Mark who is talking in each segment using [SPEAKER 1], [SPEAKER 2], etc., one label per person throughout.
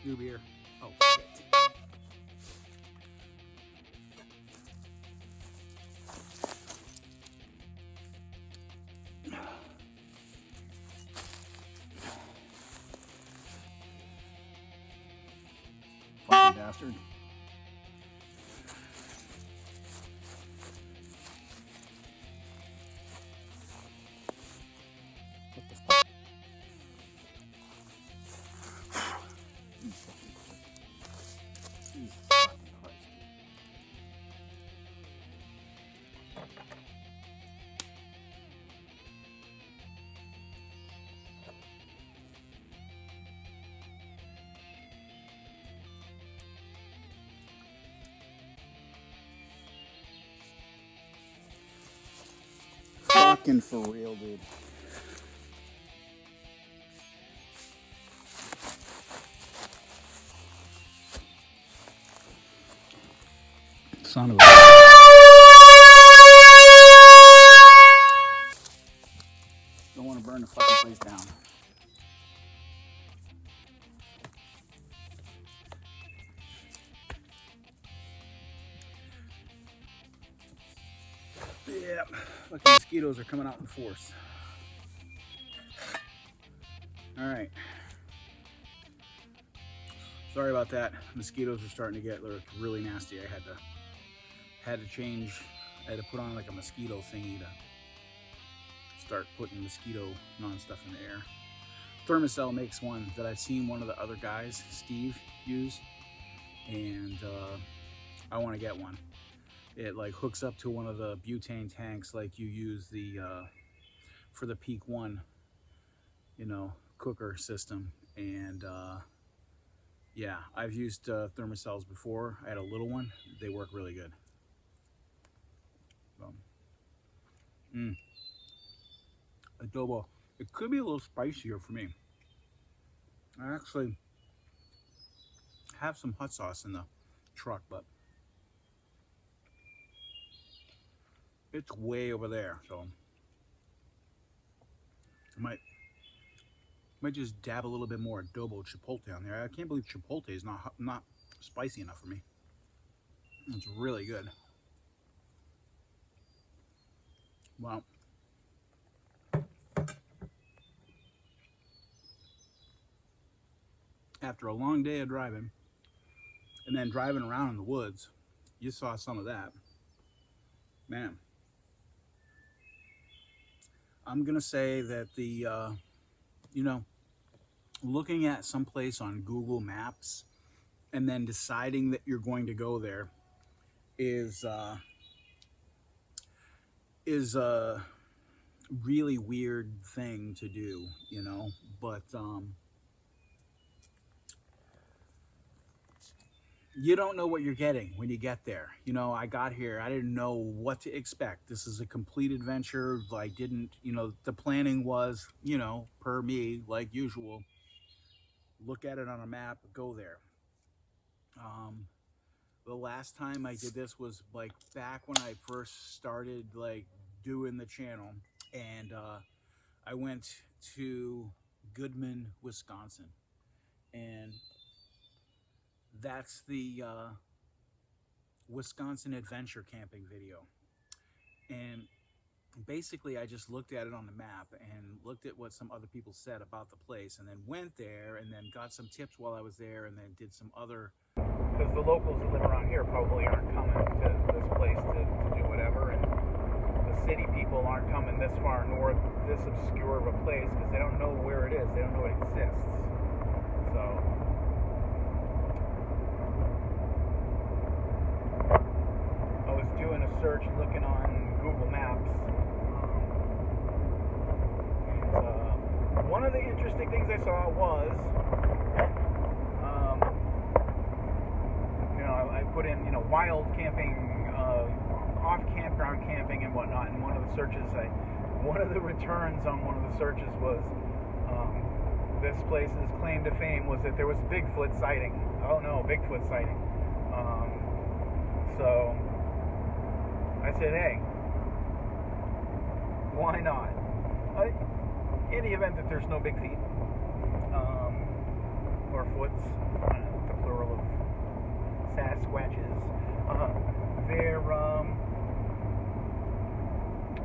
[SPEAKER 1] New beer. Oh, shit. Fucking bastard. What the fuck? Jesus fucking Christ. Fucking for real, dude. Son of a... Don't want to burn the fucking place down. Yeah, look, the mosquitoes are coming out in force. All right. Sorry about that. Mosquitoes are starting to get really nasty. I had to change. I had to put on like a mosquito thingy to start putting mosquito non-stuff in the air. Thermacell makes one that I've seen one of the other guys, Steve, use, and I want to get one. It like hooks up to one of the butane tanks like you use the for the Peak 1, you know, cooker system. And yeah, I've used Thermacells before. I had a little one. They work really good. Adobo. It could be a little spicier for me. I actually have some hot sauce in the truck, but it's way over there, so I might just dab a little bit more adobo chipotle on there. I can't believe chipotle is not spicy enough for me. It's really good. Wow. After a long day of driving, and then driving around in the woods, you saw some of that. Man, I'm gonna say that the, you know, looking at some place on Google Maps and then deciding that you're going to go there is a really weird thing to do, you know, but you don't know what you're getting when you get there. You know, I got here, I didn't know what to expect. This is a complete adventure. I didn't, you know, the planning was, you know, per me, like usual, look at it on a map, go there. The last time I did this was like back when I first started like doing the channel, and I went to Goodman, Wisconsin, and that's the Wisconsin adventure camping video. And basically I just looked at it on the map and looked at what some other people said about the place, and then went there and then got some tips while I was there, and then did some other, because the locals that live around here probably aren't coming to this place to do whatever, and the city people aren't coming this far north, this obscure of a place, because they don't know where it is, they don't know it exists. So doing a search, looking on Google Maps. One of the interesting things I saw was, you know, I put in, you know, wild camping, off campground camping and whatnot, and one of the searches, one of the returns on one of the searches was, this place's claim to fame was that there was Bigfoot sighting. Oh no, Bigfoot sighting. So I said, hey, why not? In the event that there's no big feet, or foots, squatches. There,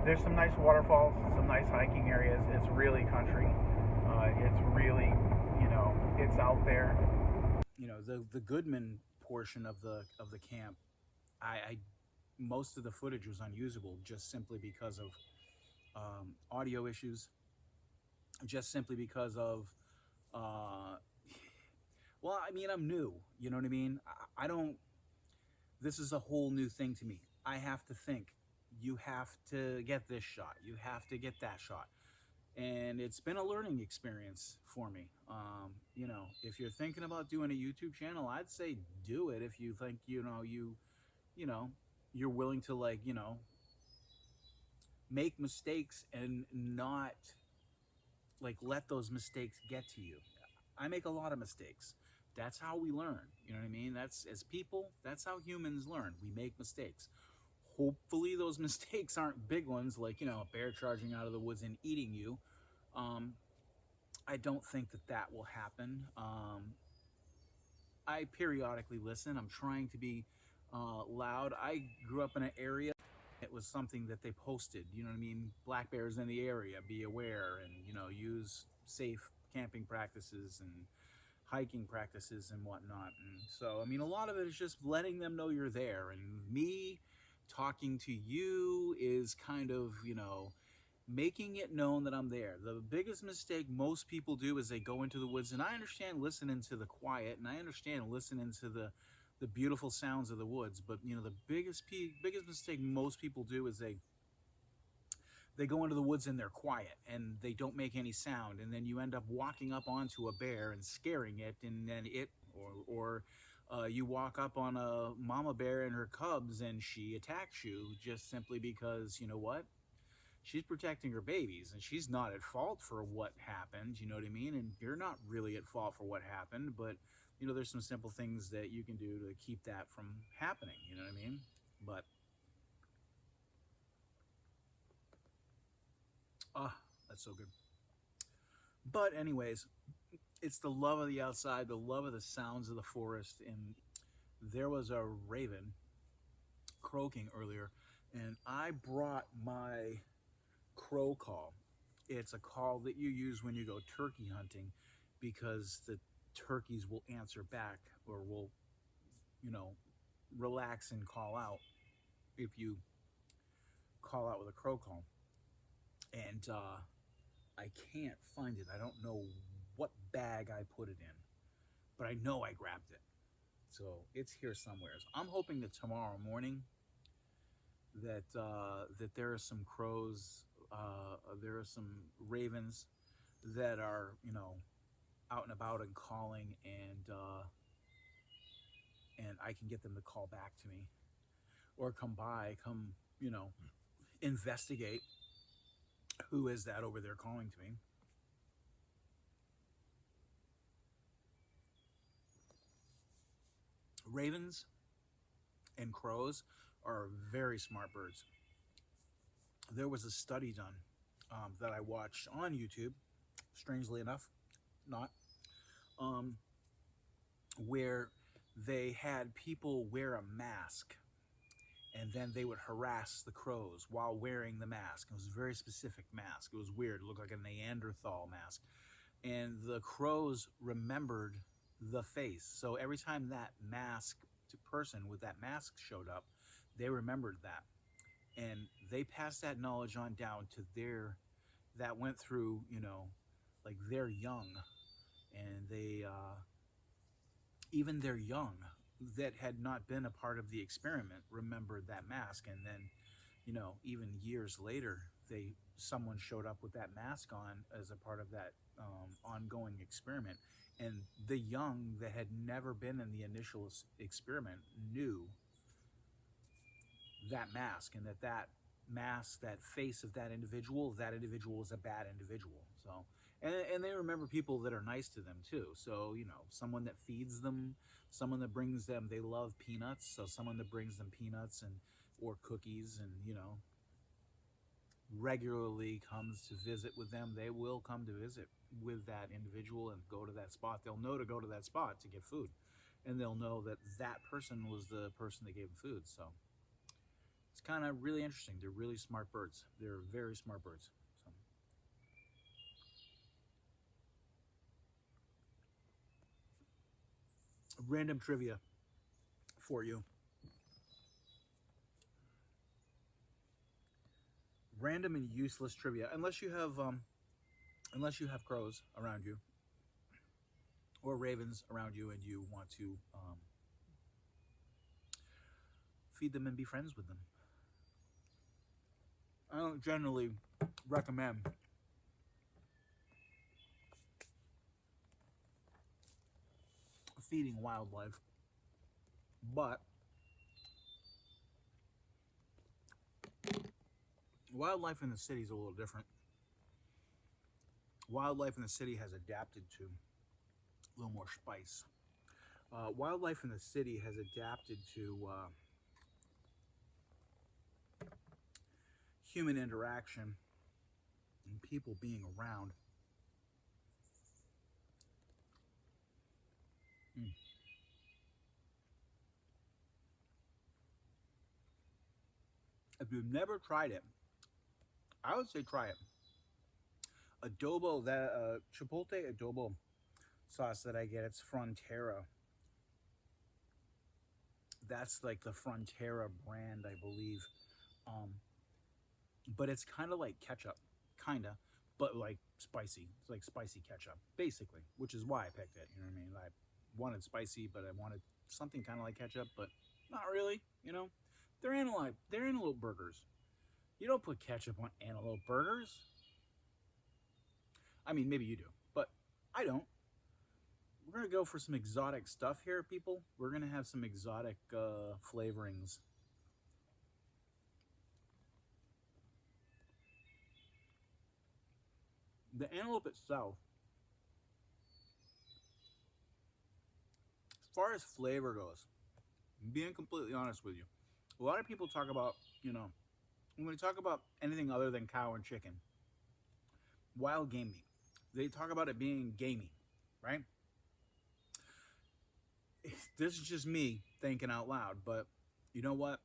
[SPEAKER 1] there's some nice waterfalls, some nice hiking areas. It's really country. It's really, it's out there. The Goodman portion of the camp, I most of the footage was unusable just simply because of audio issues, just simply because of well, I mean, I'm new, you know what I mean? I don't, this is a whole new thing to me. I have to think, you have to get this shot, you have to get that shot. And it's been a learning experience for me. If you're thinking about doing a YouTube channel, I'd say do it if you think, you're willing to, like, make mistakes and not, like, let those mistakes get to you. I make a lot of mistakes. That's how we learn. You know what I mean? That's, as people, that's how humans learn. We make mistakes. Hopefully those mistakes aren't big ones, like, a bear charging out of the woods and eating you. I don't think that will happen. I periodically listen. I'm trying to be loud. I grew up in an area. It was something that they posted, you know what I mean? Black bears in the area, be aware, and, use safe camping practices and hiking practices and whatnot. And so, I mean, a lot of it is just letting them know you're there. And me talking to you is kind of, making it known that I'm there. The biggest mistake most people do is they go into the woods, and I understand listening to the quiet, and I understand listening to the beautiful sounds of the woods, but the biggest mistake most people do is they go into the woods and they're quiet and they don't make any sound, and then you end up walking up onto a bear and scaring it, and then or you walk up on a mama bear and her cubs and she attacks you just simply because, you know what? She's protecting her babies and she's not at fault for what happened, you know what I mean? And you're not really at fault for what happened, but there's some simple things that you can do to keep that from happening, you know what I mean? But that's so good. But anyways, it's the love of the outside, the love of the sounds of the forest. And there was a raven croaking earlier, and I brought my crow call. It's a call that you use when you go turkey hunting, because the turkeys will answer back, or will, relax and call out if you call out with a crow call. And I can't find it. I don't know what bag I put it in, but I know I grabbed it. So it's here somewhere. So I'm hoping that tomorrow morning that there are some crows, there are some ravens that are, out and about and calling, and I can get them to call back to me, or come by, investigate who is that over there calling to me. Ravens and crows are very smart birds. There was a study done that I watched on YouTube, strangely enough, not, where they had people wear a mask, and then they would harass the crows while wearing the mask. It was a very specific mask. It was weird. It looked like a Neanderthal mask. And the crows remembered the face. So every time that masked person with that mask showed up, they remembered that. And they passed that knowledge on down to that went through, like their young. And they, even their young that had not been a part of the experiment remembered that mask. And then, even years later, someone showed up with that mask on as a part of that ongoing experiment. And the young that had never been in the initial experiment knew that mask, and that mask, that face of that individual was a bad individual. So, and they remember people that are nice to them too. So, someone that feeds them, someone that brings them, they love peanuts, so someone that brings them peanuts or cookies, and regularly comes to visit with them, they will come to visit with that individual and go to that spot. They'll know to go to that spot to get food. and they'll know that that person was the person that gave them food. So it's kind of really interesting. They're really smart birds. They're very smart birds. So. Random trivia for you. Random and useless trivia, unless you have crows around you or ravens around you, and you want to feed them and be friends with them. I don't generally recommend feeding wildlife, but wildlife in the city is a little different. Wildlife in the city has adapted to a little more spice. Wildlife in the city has adapted to human interaction and people being around. If you've never tried it, I would say try it. Adobo, that chipotle adobo sauce that I get, it's Frontera. That's like the Frontera brand, I believe. But it's kind of like ketchup, kinda, but like spicy. It's like spicy ketchup, basically, which is why I picked it. You know what I mean? I wanted spicy, but I wanted something kind of like ketchup, but not really. You know, they're antelope burgers. You don't put ketchup on antelope burgers. I mean, maybe you do, but I don't. We're gonna go for some exotic stuff here, people. We're gonna have some exotic flavorings. The antelope itself, as far as flavor goes, being completely honest with you, a lot of people talk about, when we talk about anything other than cow and chicken, wild game meat, they talk about it being gamey, right? This is just me thinking out loud, but you know what?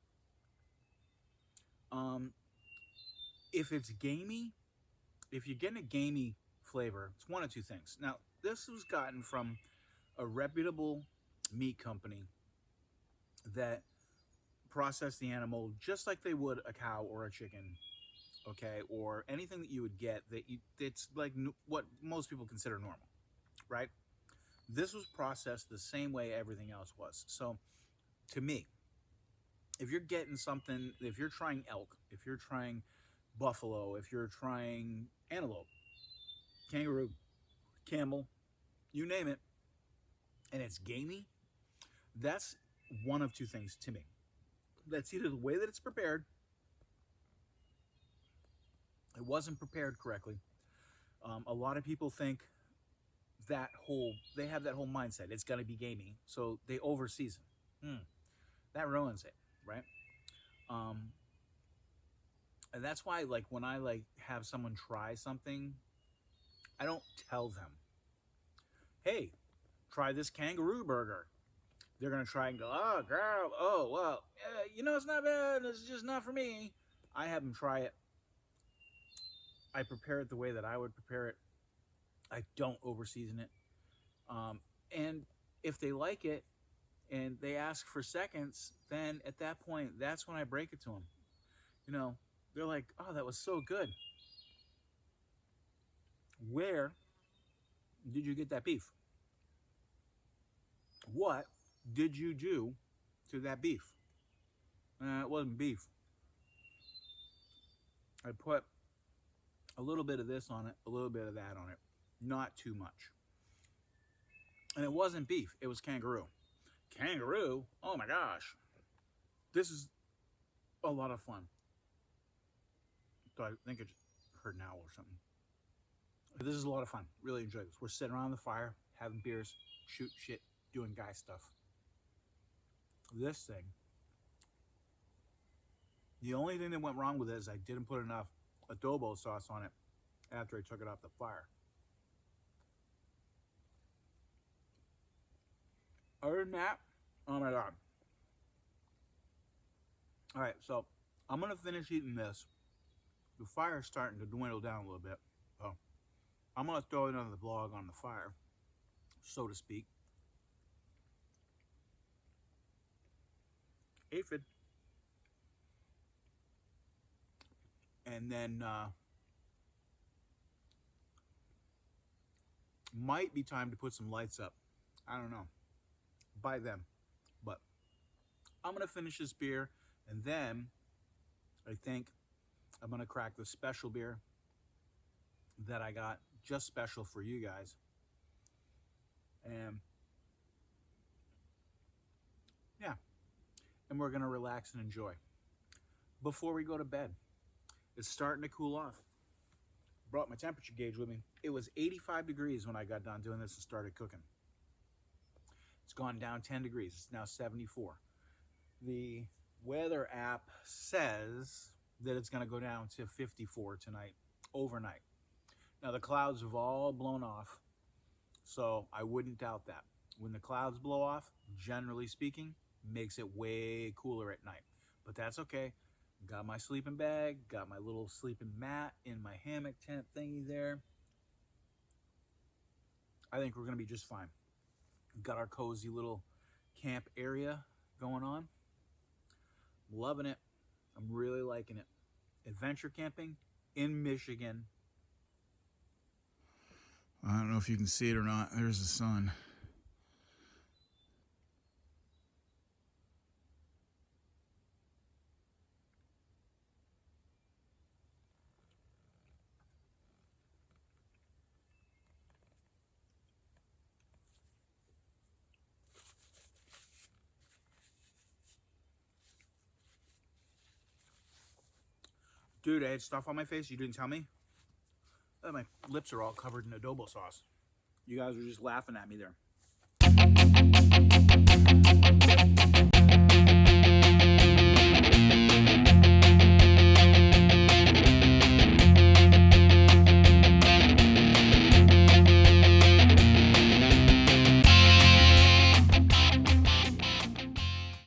[SPEAKER 1] If it's gamey, if you're getting a gamey flavor, it's one of two things. Now, this was gotten from a reputable meat company that processed the animal just like they would a cow or a chicken, okay, or anything that you would get it's like what most people consider normal, right? This was processed the same way everything else was. So, to me, if you're getting something, if you're trying elk, if you're trying buffalo, if you're trying antelope, kangaroo, camel, you name it, and it's gamey, that's one of two things to me. That's either the way that it's prepared, it wasn't prepared correctly. A lot of people think they have that whole mindset. It's got to be gamey, so they over season. That ruins it, right? And that's why, like, when I have someone try something, I don't tell them, "Hey, try this kangaroo burger." They're gonna try and go, "Oh, girl, oh well, it's not bad. It's just not for me." I have them try it. I prepare it the way that I would prepare it. I don't over season it. And if they like it and they ask for seconds, then at that point, that's when I break it to them. They're like, "Oh, that was so good. Where did you get that beef? What did you do to that beef?" It wasn't beef. I put a little bit of this on it, a little bit of that on it, not too much. And it wasn't beef, it was kangaroo. Kangaroo? Oh my gosh. This is a lot of fun. So I think I just heard an owl or something. This is a lot of fun. Really enjoy this. We're sitting around the fire, having beers, shooting shit, doing guy stuff. This thing, the only thing that went wrong with it is I didn't put enough adobo sauce on it after I took it off the fire. Other than that, oh my God. All right, so I'm gonna finish eating this. The fire's starting to dwindle down a little bit. So I'm gonna throw it on the vlog on the fire, so to speak. Aphid. And then might be time to put some lights up. I don't know. By them. But I'm gonna finish this beer, and then I think I'm gonna crack the special beer that I got just special for you guys. And yeah, and we're gonna relax and enjoy before we go to bed. It's starting to cool off. Brought my temperature gauge with me. It was 85 degrees when I got done doing this and started cooking. It's gone down 10 degrees. It's now 74. The weather app says that it's gonna go down to 54 tonight, overnight. Now the clouds have all blown off, so I wouldn't doubt that. When the clouds blow off, generally speaking, makes it way cooler at night. But that's okay. Got my sleeping bag, got my little sleeping mat in my hammock tent thingy there. I think we're gonna be just fine. Got our cozy little camp area going on. Loving it. I'm really liking it. Adventure camping in Michigan. I don't know if you can see it or not. There's the sun. Dude, I had stuff on my face you didn't tell me. My lips are all covered in adobo sauce. You guys are just laughing at me there.